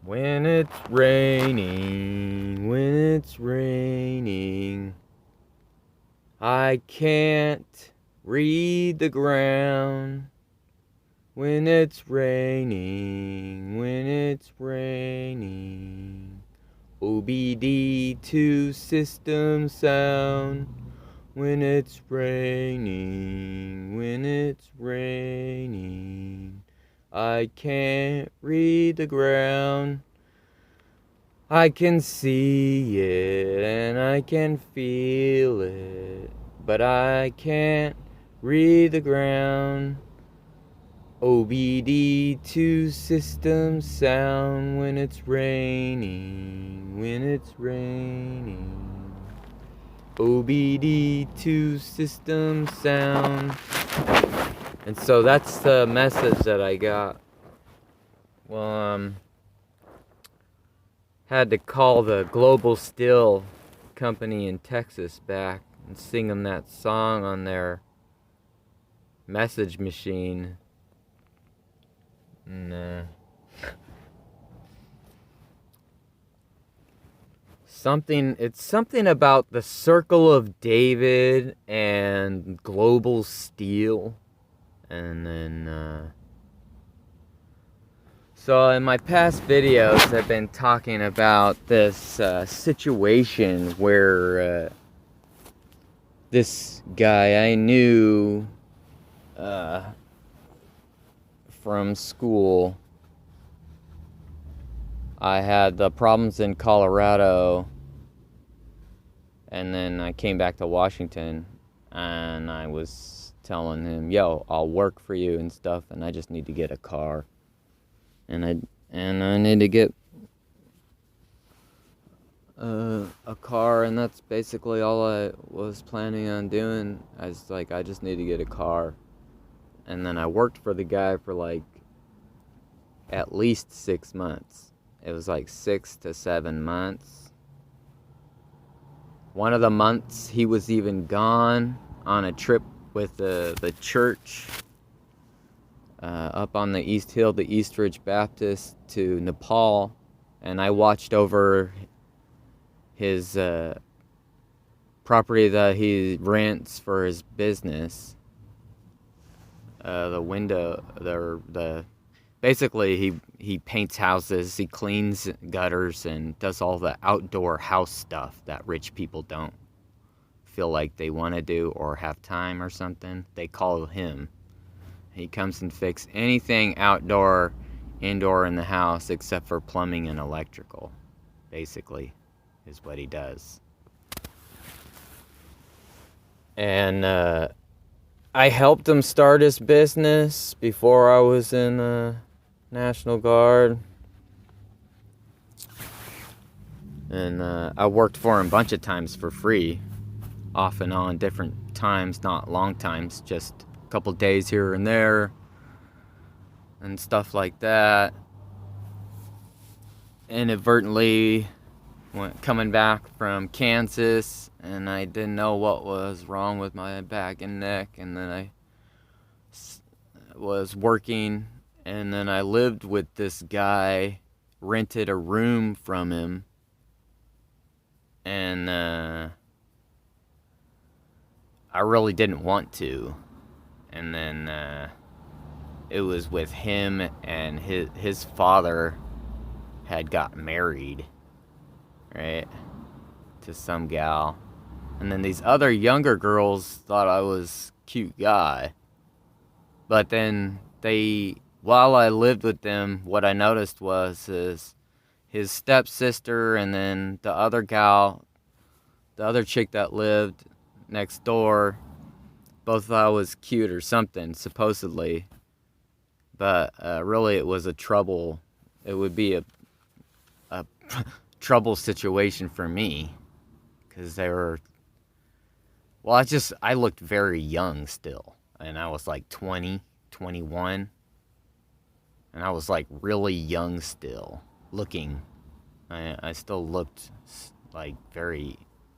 When it's raining, I can't read the ground. When it's raining, OBD to system sound. When it's raining, I can't read the ground. I can see it and I can feel it, but I can't read the ground. OBD to system sound when it's raining, OBD to system sound. And so that's the message that I got. Well, had to call the Global Steel company in Texas back and sing them that song on their message machine. And, it's something about the Circle of David and Global Steel. And then, so in my past videos, I've been talking about this situation where this guy I knew from school, I had the problems in Colorado, and then I came back to Washington, and I was telling him, yo, I'll work for you and stuff, and I just need to get a car. And I need to get a car, and that's basically all I was planning on doing. I was like, I just need to get a car. And then I worked for the guy for like at least 6 months. It was like 6 to 7 months. One of the months he was even gone on a trip with the church up on the East Hill, the East Ridge Baptist, to Nepal, and I watched over his property that he rents for his business. Basically he paints houses, he cleans gutters, and does all the outdoor house stuff that rich people don't feel like they want to do or have time or something. They call him. He comes and fixes anything outdoor, indoor in the house except for plumbing and electrical, basically, is what he does. And I helped him start his business before I was in National Guard. And I worked for him a bunch of times for free, off and on, different times, not long times, just couple days here and there and stuff like that. Inadvertently coming back from Kansas, and I didn't know what was wrong with my back and neck, and then I was working, and then I lived with this guy, rented a room from him, and I really didn't want to. And then it was with him, and his father had got married, right, to some gal. And then these other younger girls thought I was a cute guy. But then while I lived with them, what I noticed was his stepsister, and then the other gal, the other chick that lived next door, both thought I was cute or something, supposedly. But really it was it would be a trouble situation for me. Because they were, well, I looked very young still. And I was like 20, 21. And I was like really young still, looking. I still looked like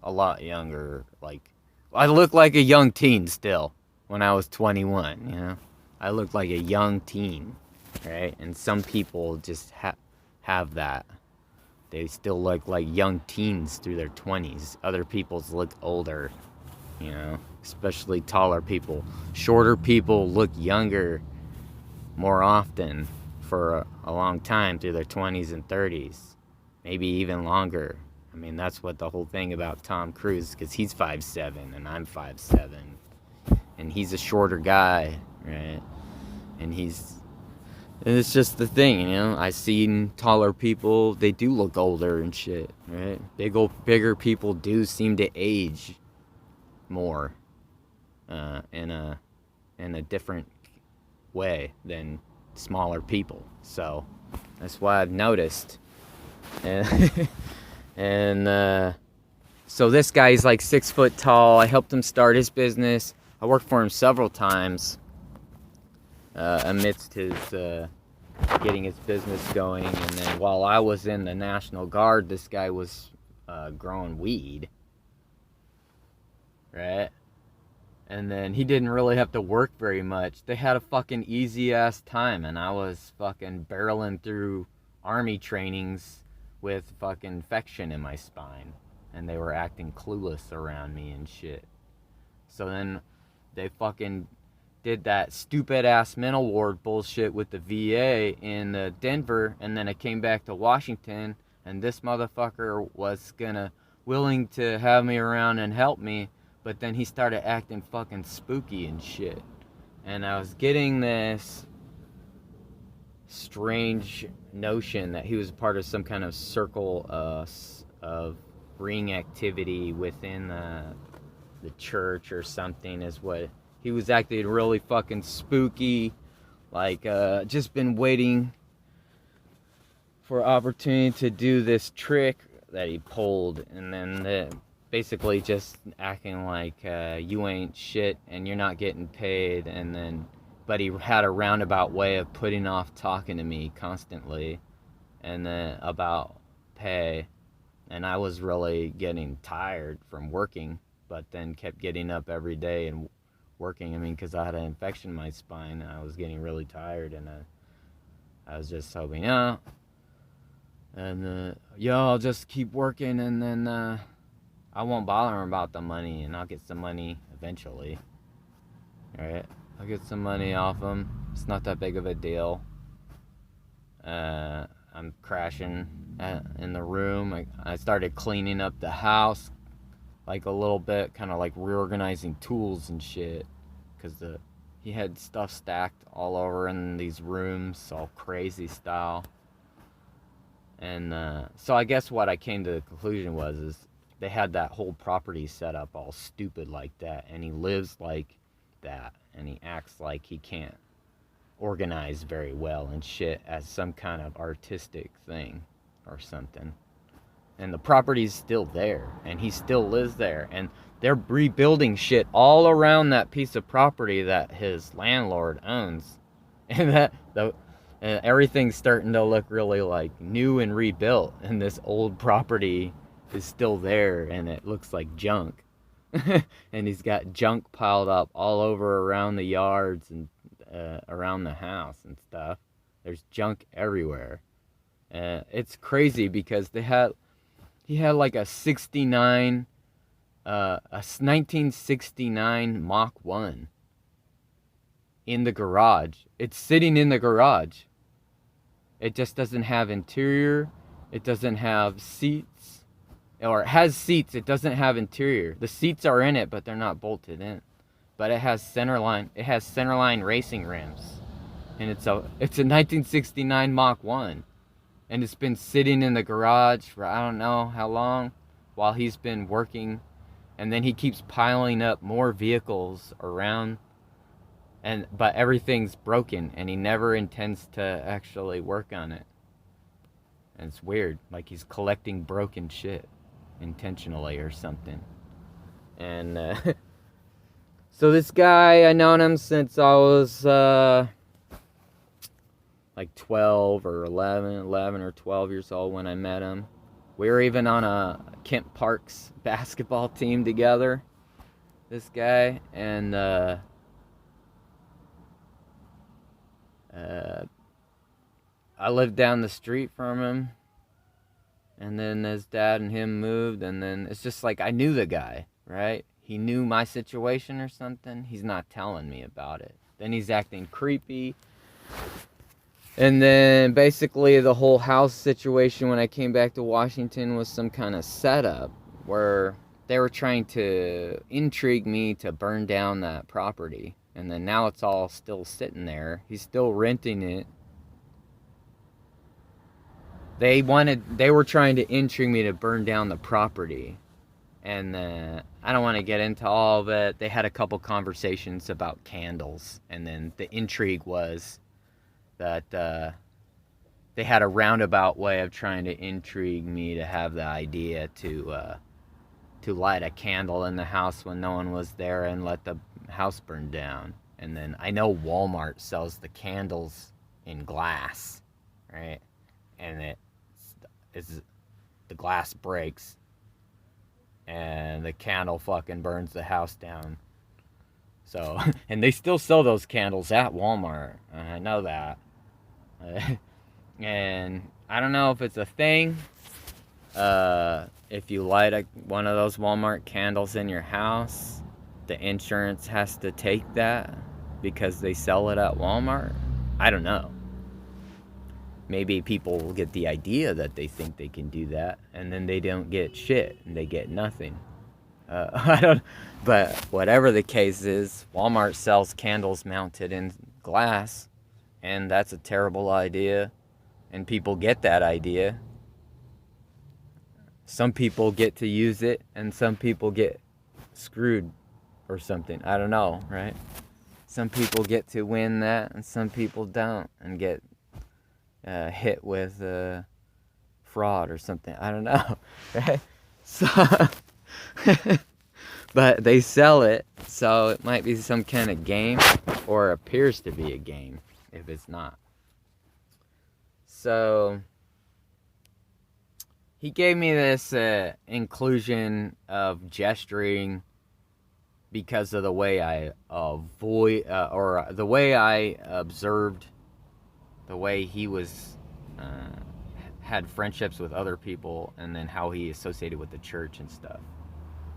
a lot younger, like, I looked like a young teen still when I was 21, you know? I looked like a young teen, right? And some people just have that. They still look like young teens through their 20s. Other people's look older, you know, especially taller people. Shorter people look younger more often for a long time through their 20s and 30s, maybe even longer. I mean, that's what the whole thing about Tom Cruise, because he's 5'7" and I'm 5'7", and he's a shorter guy, right? And it's just the thing, you know. I seen taller people; they do look older and shit, right? Bigger people do seem to age more, in a different way than smaller people. So that's why I've noticed. And so this guy's like 6 foot tall. I helped him start his business. I worked for him several times amidst his getting his business going. And then while I was in the National Guard, this guy was growing weed, right? And then he didn't really have to work very much. They had a fucking easy ass time, and I was fucking barreling through army trainings with fucking infection in my spine, and they were acting clueless around me and shit. So then they fucking did that stupid ass mental ward bullshit with the VA in Denver, and then I came back to Washington, and this motherfucker was willing to have me around and help me, but then he started acting fucking spooky and shit. And I was getting this strange notion that he was part of some kind of circle of ring activity within the church or something, is what he was acting really fucking spooky, like just been waiting for opportunity to do this trick that he pulled, and then basically just acting like you ain't shit and you're not getting paid, and then but he had a roundabout way of putting off talking to me constantly, and then about pay, and I was really getting tired from working, but then kept getting up every day and working. I mean, because I had an infection in my spine, I was getting really tired, and I was just hoping, I'll just keep working, and then I won't bother him about the money, and I'll get some money eventually. Alright? I'll get some money off him. It's not that big of a deal. I'm crashing in the room. I started cleaning up the house like a little bit, kind of like reorganizing tools and shit, because he had stuff stacked all over in these rooms, all crazy style. And so I guess what I came to the conclusion is they had that whole property set up all stupid like that, and he lives like that, and he acts like he can't organize very well and shit as some kind of artistic thing or something. And the property's still there, and he still lives there, and they're rebuilding shit all around that piece of property that his landlord owns, and everything's starting to look really like new and rebuilt, and this old property is still there, and it looks like junk. And he's got junk piled up all over around the yards and around the house and stuff. There's junk everywhere. It's crazy because he had like a 1969 Mach 1 in the garage. It's sitting in the garage. It just doesn't have interior. It doesn't have seats. Or it has seats, it doesn't have interior. The seats are in it, but they're not bolted in. But it has centerline racing rims. And it's a 1969 Mach 1. And it's been sitting in the garage for I don't know how long while he's been working. And then he keeps piling up more vehicles around, but everything's broken, and he never intends to actually work on it. And it's weird, like he's collecting broken shit intentionally or something. And so this guy, I known him since I was like 12 or 11 or 12 years old when I met him. We were even on a Kent Parks basketball team together, this guy, and I lived down the street from him. And then his dad and him moved, and then it's just like I knew the guy, right? He knew my situation or something. He's not telling me about it. Then he's acting creepy. And then basically the whole house situation when I came back to Washington was some kind of setup where they were trying to intrigue me to burn down that property. And then now it's all still sitting there. He's still renting it. They were trying to intrigue me to burn down the property. And I don't want to get into all of it. They had a couple conversations about candles. And then the intrigue was that they had a roundabout way of trying to intrigue me to have the idea to light a candle in the house when no one was there and let the house burn down. And then I know Walmart sells the candles in glass, right? And the glass breaks and the candle fucking burns the house down. So, and they still sell those candles at Walmart. I know that. And I don't know if it's a thing. If you light one of those Walmart candles in your house, the insurance has to take that because they sell it at Walmart. I don't know. Maybe people will get the idea that they think they can do that, and then they don't get shit, and they get nothing. But whatever the case is, Walmart sells candles mounted in glass, and that's a terrible idea, and people get that idea. Some people get to use it, and some people get screwed or something. I don't know, right? Some people get to win that, and some people don't, and get hit with fraud or something. I don't know, right? So, but they sell it, so it might be some kind of game, or appears to be a game, if it's not. So, he gave me this inclusion of gesturing because of the way I the way I observed the way he was had friendships with other people, and then how he associated with the church and stuff.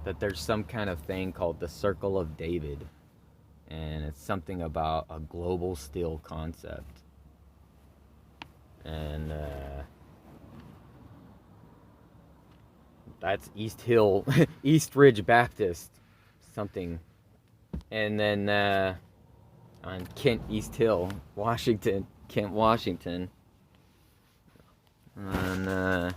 That there's some kind of thing called the Circle of David, and it's something about a global steele concept. And that's East Hill, East Ridge Baptist, something. And then on Kent East Hill, Washington. Kent, Washington. And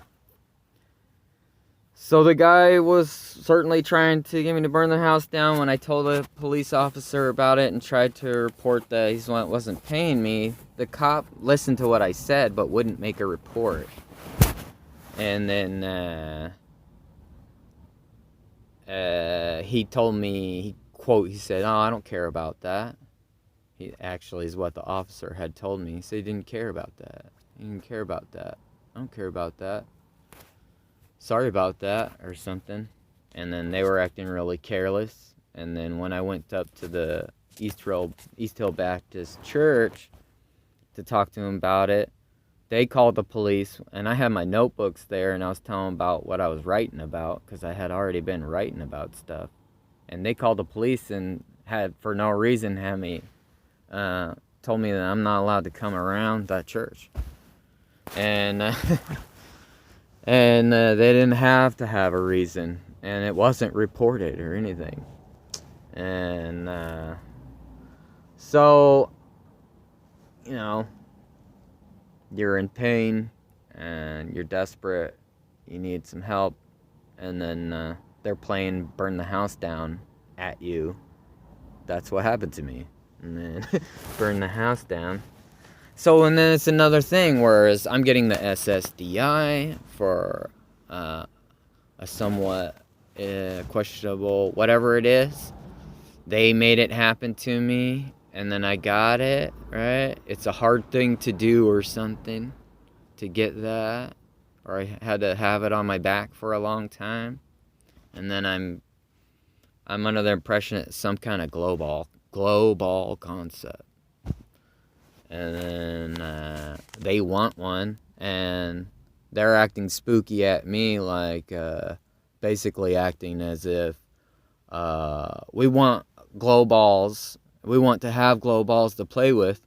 so the guy was certainly trying to get me to burn the house down. When I told a police officer about it and tried to report that he wasn't paying me, the cop listened to what I said but wouldn't make a report. And then he told me, he said, "Oh, I don't care about that." He actually is what the officer had told me. He said he didn't care about that. He didn't care about that. I don't care about that. Sorry about that, or something. And then they were acting really careless. And then when I went up to the East Hill Baptist Church to talk to him about it, they called the police. And I had my notebooks there, and I was telling them about what I was writing about, because I had already been writing about stuff. And they called the police and had, for no reason, had me... told me that I'm not allowed to come around that church, and they didn't have to have a reason, and it wasn't reported or anything. And so, you're in pain and you're desperate, you need some help, and then they're playing burn the house down at you. That's what happened to me. And then burn the house down. So, and then it's another thing, whereas I'm getting the SSDI for a somewhat questionable whatever it is. They made it happen to me, and then I got it, right? It's a hard thing to do or something to get that, or I had to have it on my back for a long time. And then I'm under the impression it's some kind of global concept. And then they want one, and they're acting spooky at me, like basically acting as if we want glow balls. We want to have glow balls to play with,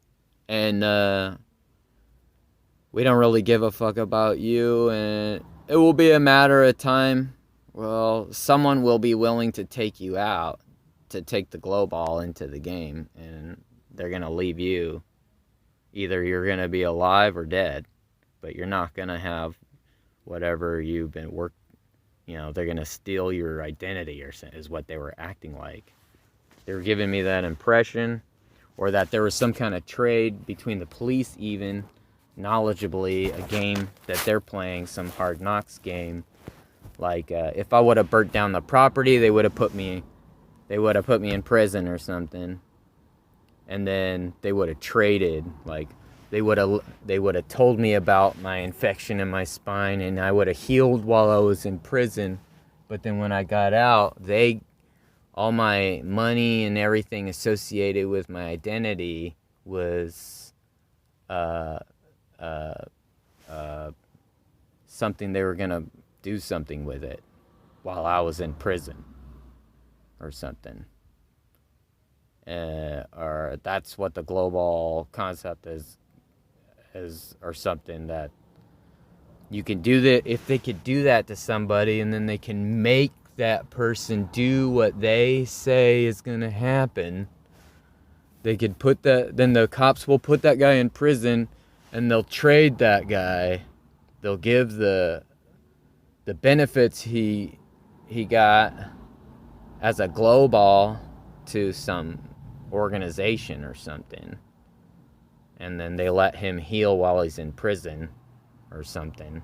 and we don't really give a fuck about you, and it will be a matter of time. Well, someone will be willing to take you out, to take the glow ball into the game, and they're going to leave you. Either you're going to be alive or dead, but you're not going to have whatever you've been they're going to steal your identity, or is what they were acting like. They were giving me that impression, or that there was some kind of trade between the police, even knowledgeably, a game that they're playing, some Hard Knocks game. Like if I would have burnt down the property, they would have put me in prison or something, and then they would have traded. Like they would have told me about my infection in my spine, and I would have healed while I was in prison. But then when I got out, all my money and everything associated with my identity was something they were gonna do something with it while I was in prison or something. Or that's what the global concept is, or something, that you can do that. If they could do that to somebody, and then they can make that person do what they say is going to happen, they could then the cops will put that guy in prison, and they'll trade that guy. They'll give the benefits he got as a glow ball to some organization or something, and then they let him heal while he's in prison or something.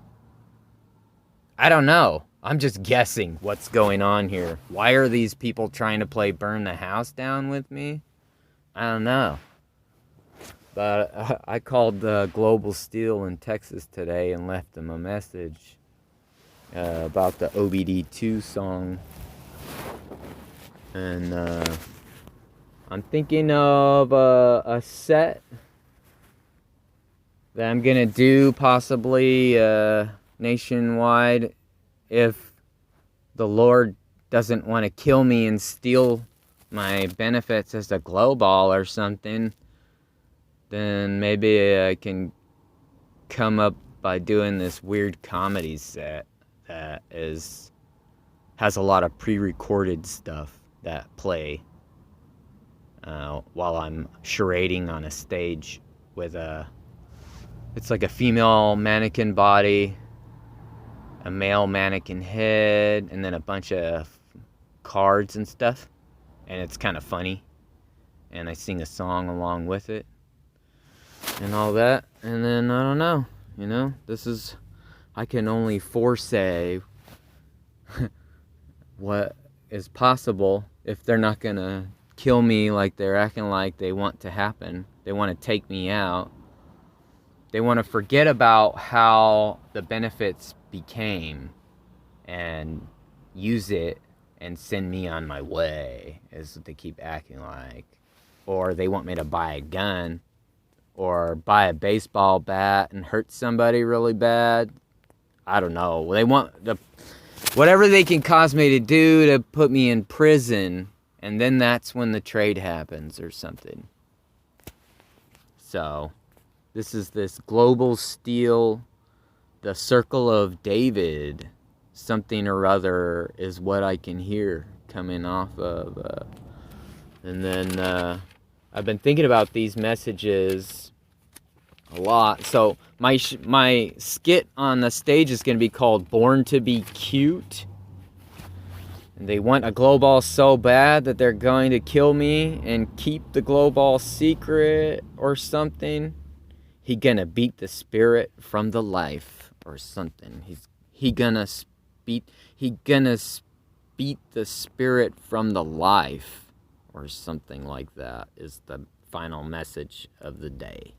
I don't know. I'm just guessing what's going on here. Why are these people trying to play burn the house down with me? I don't know. But I called Global Steel in Texas today and left them a message about the OBD2 song. And I'm thinking of a set that I'm going to do possibly nationwide if the Lord doesn't want to kill me and steal my benefits as a glow ball or something. Then maybe I can come up by doing this weird comedy set that has a lot of pre-recorded stuff that play while I'm charading on a stage with it's like a female mannequin body, a male mannequin head, and then a bunch of cards and stuff. And it's kind of funny. And I sing a song along with it and all that. And then, I don't know, I can only foresay what is possible if they're not going to kill me like they're acting like they want to happen. They want to take me out. They want to forget about how the benefits became and use it and send me on my way, is what they keep acting like. Or they want me to buy a gun or buy a baseball bat and hurt somebody really bad. I don't know. They want whatever they can cause me to do to put me in prison, and then that's when the trade happens or something. So this is this Global Steel, the Circle of David, something or other is what I can hear coming off of. And then I've been thinking about these messages a lot. So my skit on the stage is going to be called Born to be Cute. And they want a glow ball so bad that they're going to kill me and keep the glow ball secret or something. He gonna beat the spirit from the life or something. He gonna beat the spirit from the life or something like that is the final message of the day.